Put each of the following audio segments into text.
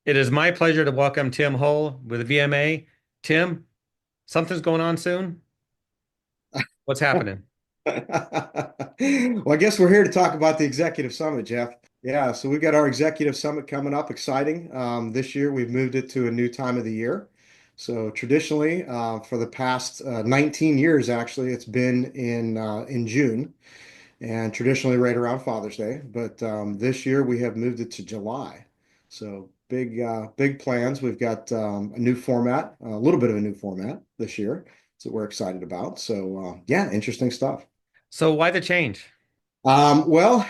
It is my pleasure to welcome Tim Hull with VMA. Tim, something's going on soon? What's happening? Well, I guess we're here to talk about the Executive Summit, Jeff. Yeah, so we've got our Executive Summit coming up, exciting. This year we've moved it to a new time of the year. So traditionally, for the past 19 years, actually, it's been in June, and traditionally right around Father's Day. But this year we have moved it to July. So big plans. We've got a new format, a little bit of a new format this year, that we're excited about. So yeah, interesting stuff. So why the change? We try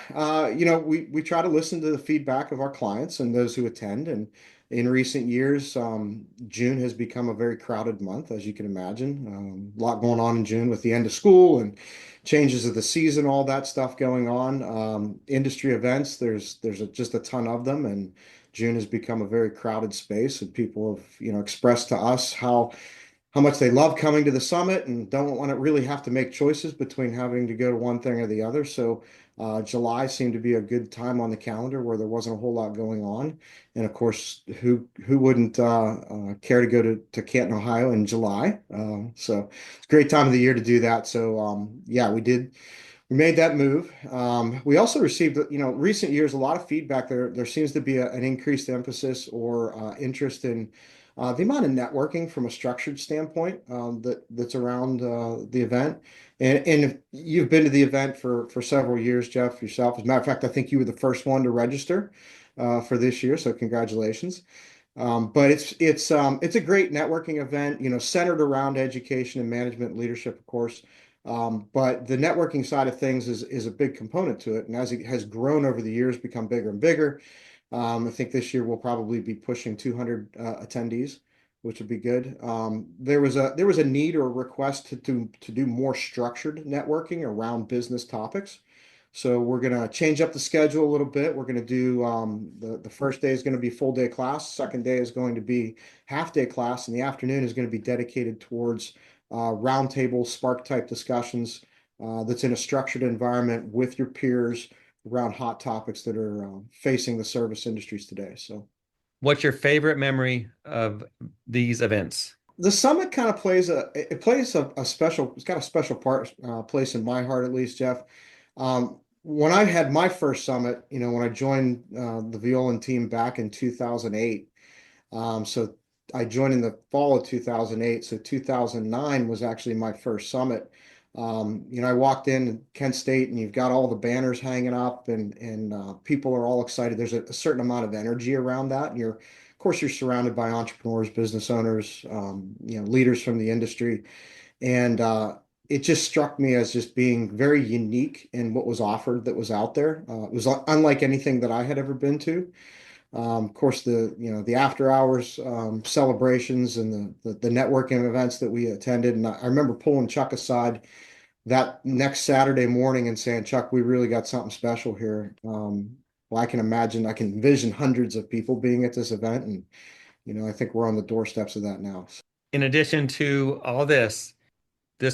to listen to the feedback of our clients and those who attend. And in recent years, June has become a very crowded month, as you can imagine. A lot going on in June with the end of school and changes of the season, all that stuff going on. Industry events, just a ton of them, and June has become a very crowded space. And people have, expressed to us how much they love coming to the summit and don't want to really have to make choices between having to go to one thing or the other. So July seemed to be a good time on the calendar where there wasn't a whole lot going on. And of course, who wouldn't care to go to Canton, Ohio in July? So it's a great time of the year to do that. So yeah, we did. We made that move. We also received, recent years, a lot of feedback. There seems to be an increased emphasis or interest in the amount of networking from a structured standpoint that's around the event. And if you've been to the event for several years, Jeff, yourself. As a matter of fact, I think you were the first one to register for this year, so congratulations. But it's a great networking event, centered around education and management leadership, of course. But the networking side of things is a big component to it. And as it has grown over the years, become bigger and bigger. I think this year we'll probably be pushing 200 attendees, which would be good. There was a need or a request to do more structured networking around business topics. So we're gonna change up the schedule a little bit. We're gonna do the first day is going to be full day class. Second day is going to be half day class, and the afternoon is going to be dedicated towards roundtable spark type discussions that's in a structured environment with your peers around hot topics that are facing the service industries today. So What's your favorite memory of these events? the summit kind of plays a special, it's got a special place in my heart, at least, Jeff. When I had my first summit, when I joined the Violand team back in 2008, so I joined in the fall of 2008. So 2009 was actually my first summit. I walked in Kent State and you've got all the banners hanging up and people are all excited. There's a certain amount of energy around that. And of course, you're surrounded by entrepreneurs, business owners, leaders from the industry. And it just struck me as just being very unique in what was offered that was out there. It was unlike anything that I had ever been to. Of course, the after hours celebrations and the networking events that we attended. And I remember pulling Chuck aside that next Saturday morning and saying, Chuck, we really got something special here. Well, I can envision hundreds of people being at this event. And, I think we're on the doorsteps of that now. In addition to all this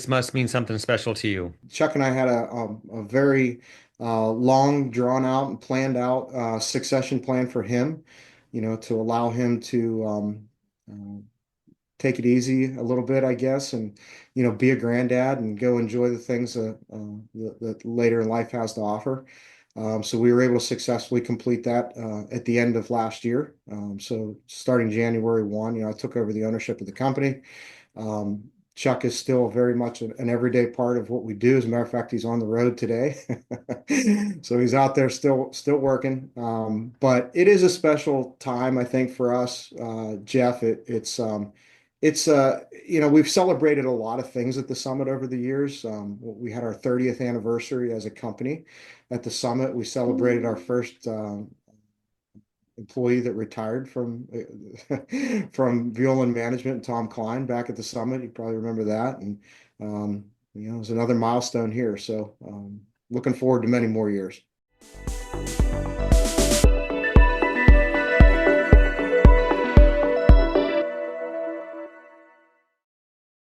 must mean something special to you. Chuck and I had a very long, drawn out and planned out succession plan for him, to allow him to take it easy a little bit, I guess, and be a granddad and go enjoy the things that later in life has to offer. So we were able to successfully complete that at the end of last year. So starting January 1, I took over the ownership of the company. Um, Chuck is still very much an everyday part of what we do. As a matter of fact, he's on the road today. So he's out there still working. But it is a special time, I think, for us, Jeff. We've celebrated a lot of things at the summit over the years. We had our 30th anniversary as a company at the summit. We celebrated our first employee that retired from from Violand Management, Tom Klein, back at the summit. You probably remember that, and it was another milestone here. So looking forward to many more years.